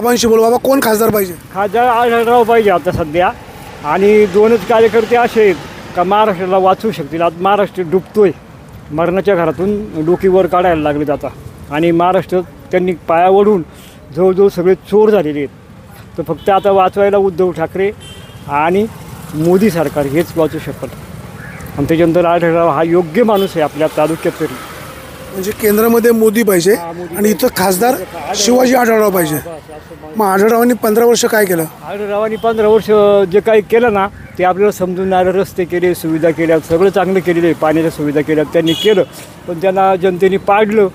बाबांशी बोलू. बाबा कोण खासदार पाहिजे? खासदार आढळराव पाहिजे आता सध्या. आणि दोनच कार्यकर्ते असे आहेत का महाराष्ट्राला वाचवू शकतील. आज महाराष्ट्र डुबतोय, मरणाच्या घरातून डोकी वर काढायला लागलेत आता. आणि महाराष्ट्र त्यांनी पायावरून जवळजवळ सगळे चोर झालेले आहेत. तर फक्त आता वाचवायला उद्धव ठाकरे आणि मोदी सरकार हेच वाचू शकत. आणि त्याच्यानंतर आढळराव हा योग्य माणूस आहे आपल्या तालुक्यात तरी. म्हणजे केंद्रामध्ये मोदी पाहिजे आणि इथं खासदार शिवाजी आढळराव पाहिजे. मग आढळरावांनी 15 वर्ष काय केलं? आढळरावांनी 15 वर्ष जे काही केलं ना ते आपल्याला समजूनणारे रस्ते केले, सुविधा केल्या, सगळं चांगलं केलेलं आहे. पाण्याच्या सुविधा केल्या त्यांनी केलं, पण त्यांना जनतेने पाडलं.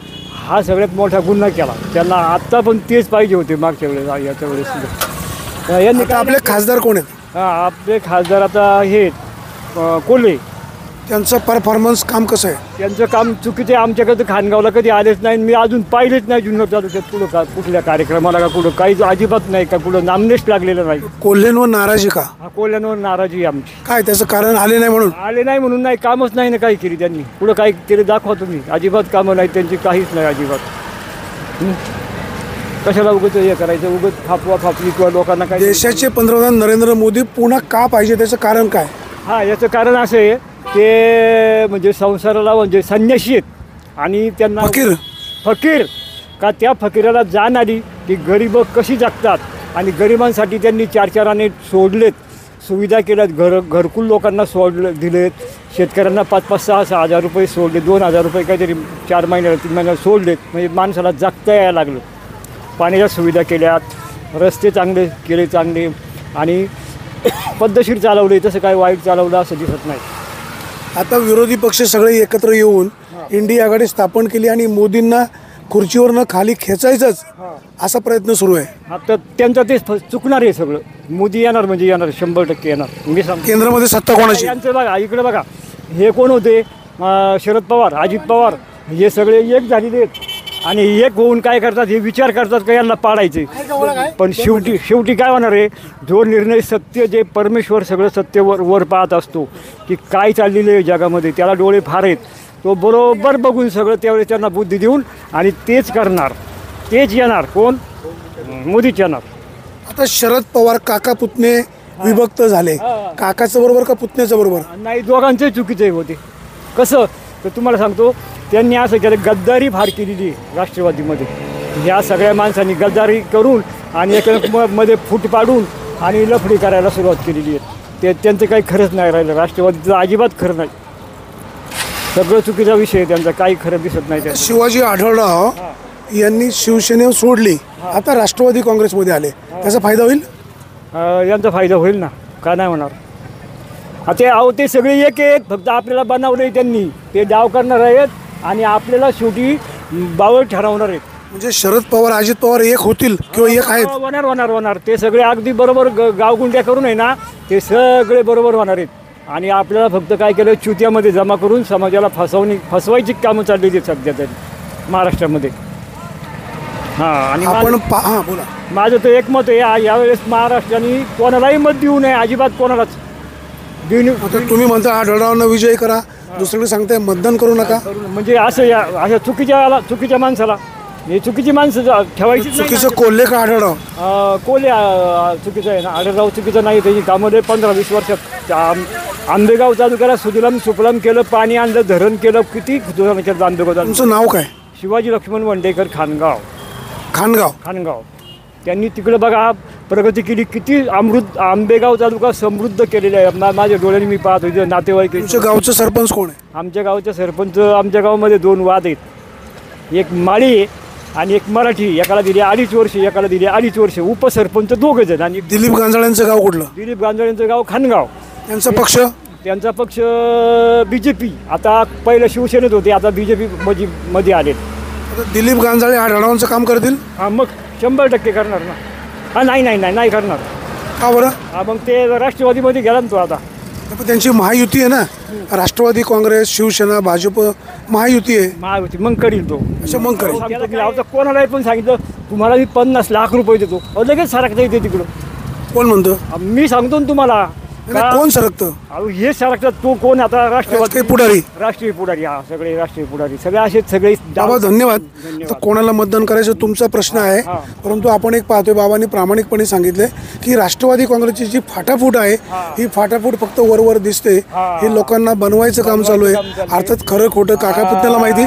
हा सगळ्यात मोठा गुन्हा केला. त्यांना आत्ता पण तेच पाहिजे होते मागच्या वेळेस, याच्या वेळेस. यांनी आपले खासदार कोण आहेत? आपले खासदार आता हे कोल्हे. त्यांचं परफॉर्मन्स काम कसं आहे? त्यांचं काम चुकीचं आहे. आमच्याकडे खानगावला कधी आलेच नाही. मी अजून पाहिलेच नाही जुन्नर तालुक्यात कुठं का कुठल्या कार्यक्रमाला का कुठं काहीच अजिबात नाही का कुठं नामनेच लागलेलं नाही. कोल्हेंवर नाराजी का? हा, कोल्ह्यांवर नाराजी आहे आमची. काय त्याचं कारण? आले नाही म्हणून? आले नाही म्हणून नाही, कामच नाही ना काही केली त्यांनी. पुढं काही केलं दाखवा तुम्ही. अजिबात कामं नाही त्यांची, काहीच नाही अजिबात. कशाला उगत हे करायचं, उगत फापली किंवा लोकांना काही. देशाचे पंतप्रधान नरेंद्र मोदी पुन्हा का पाहिजे, त्याचं कारण काय? हा, याचं कारण असं आहे ते म्हणजे संसाराला म्हणजे संन्याशी आहेत आणि त्यांना फकीर का त्या फकीराला जाण आली की गरीब कशी जगतात. आणि गरिबांसाठी त्यांनी 4 आणे सोडलेत, सुविधा केल्यात, घरकुल लोकांना दिलेत. शेतकऱ्यांना 5-5, 6-6 हजार रुपये सोडले, 2,000 रुपये काहीतरी 4 महिन्याला 3 महिन्याला सोडलेत. म्हणजे माणसाला जगता यायला लागलं. पाण्याच्या सुविधा केल्यात, रस्ते चांगले केले चांगले आणि पद्धतशीर चालवले. तसं काय वाईट चालवलं असं दिसत नाही. आता विरोधी पक्ष सगळे एकत्र येऊन इंडिया आघाडी स्थापन केली आणि मोदींना खुर्चीवरनं खाली खेचायचंच असा प्रयत्न सुरू आहे. आता त्यांचं ते चुकणार आहे सगळं. मोदी येणार म्हणजे येणार, 100% येणार. मी सांगतो केंद्रामध्ये सत्ता कोणाची? यांचं बघा, इकडे बघा, हे कोण होते? शरद पवार, अजित पवार, हे सगळे एक झालेले आहेत. आणि एक होऊन काय करतात, हे विचार करतात का यांना पाडायचे. पण शेवटी काय होणार आहे, जो निर्णय सत्य, जे परमेश्वर सगळं सत्य वर पाहत असतो की काय चाललेलं आहे जगामध्ये, त्याला डोळे फार आहेत. तो बरोबर बघून सगळं त्यावेळेस त्यांना बुद्धी देऊन आणि तेच करणार, तेच येणार. कोण? मोदीच येणार. आता शरद पवार काका पुतणे विभक्त झाले. काकाचं बरोबर का पुतण्याचं बरोबर? नाही, दोघांचे चुकीचे होते. कसं तर तुम्हाला सांगतो, त्यांनी असं केलं, गद्दारी फार केलेली आहे राष्ट्रवादीमध्ये. ह्या सगळ्या माणसांनी गद्दारी करून आणि मध्ये फूट पाडून आणि लफडी करायला सुरुवात केलेली आहे. त्यांचं काही खरंच नाही राहिलं. राष्ट्रवादीचं अजिबात खरं नाही. सगळं चुकीचा विषय आहे त्यांचा, काही खरं दिसत नाही. शिवाजी आढळराव यांनी शिवसेनेवर सोडली, आता राष्ट्रवादी काँग्रेसमध्ये आले, त्याचा फायदा होईल? यांचा फायदा होईल ना, का नाही होणार. ते सगळे एक आहेत, फक्त आपल्याला बनवले त्यांनी. ते डाव करणार आहेत आणि आपल्याला शेवटी बावळ ठरवणार आहेत. म्हणजे शरद पवार, अजित पवार एक होतील किंवा एक आहेत? होणार. ते सगळे अगदी बरोबर गावगुंड्या करून आहे ना, ते सगळे बरोबर होणार आहेत. आणि आपल्याला फक्त काय केलं, चुत्यामध्ये जमा करून समाजाला फसवायची कामं चाललेली आहेत सध्या तरी महाराष्ट्रामध्ये. आणि बोला. माझं तर एक मत आहे, यावेळेस महाराष्ट्राने कोणालाही मत देऊ नये, अजिबात कोणालाच. तुम्ही म्हणता आढळरावांना विजय करा, दुसरीकडे सांगताय मतदान करू नका. म्हणजे असं अशा चुकीच्या माणसाला, हे चुकीची माणसं ठेवायची. चुकीचं कोल्हे का आढळराव? कोल्हे चुकीचं आहे ना, आढळराव चुकीचं नाही. त्याची कामं 15-20 वर्षात आंबेगाव तालुक्याला सुजलाम सुफलाम केलं, पाणी आणलं, धरण केलं, किती केलं आंबेगाव. तुमचं नाव काय? शिवाजी लक्ष्मण वंडेकर, खानगाव. त्यांनी तिकडे बघा प्रगती केली, किती आंबेगाव तालुका समृद्ध केलेला आहे. माझ्या डोळ्यांनी मी पाहतो. इथे नातेवाईक. तुमच्या गावचं सरपंच कोण आहे? आमच्या गावचे सरपंच, आमच्या गावामध्ये 2 वाद आहेत. एक माळी आहे आणि एक मराठी. एकाला दिली 2.5 वर्ष, एकाला दिली 2.5 वर्ष. उपसरपंच 2 जण. आणि दिलीप गांजाळ्यांचं गाव कुठलं? दिलीप गांजाळ्यांचं गाव खानगाव. त्यांचा पक्ष BJP. आता पहिलं शिवसेनेत होते, आता BJP मध्ये आले. दिलीप गांजाळे आढळरावांचं काम करतील? मग 100% करणार ना. नाही करणार. का बरं? मग ते राष्ट्रवादीमध्ये गेला ना तो आता. त्यांची महायुती आहे ना, राष्ट्रवादी काँग्रेस, शिवसेना, भाजप महायुती आहे. मग करील तो. मग करेल. कोणालाही पण सांगितलं तुम्हाला मी 50 लाख रुपये देतो, लगेच सारखता येते तिकडं. कोण म्हणतो? मी सांगतो ना तुम्हाला. नाही, कोण सरकतं? अहो हे सरकतात तो कोण आता राजकीय राष्ट्रवादी पुढारी. राष्ट्रीय पुढारी हा सगळे राष्ट्रीय पुढारी सगळे असेच सगळे बाबा धन्यवाद. तर कोणाला मतदान करायचं तुमचा प्रश्न आहे, हा. परंतु आपण एक पाहतोय बाबांनी प्रामाणिकपणे सांगितले की राष्ट्रवादी काँग्रेसची जी फाटाफूट आहे ही फाटाफूट फक्त वरवर दिसते, हा. हे लोकांना बनवायचं काम चालू आहे. काम चालू आहे. अर्थात खरं खोटं काका पुतण्याला माहिती.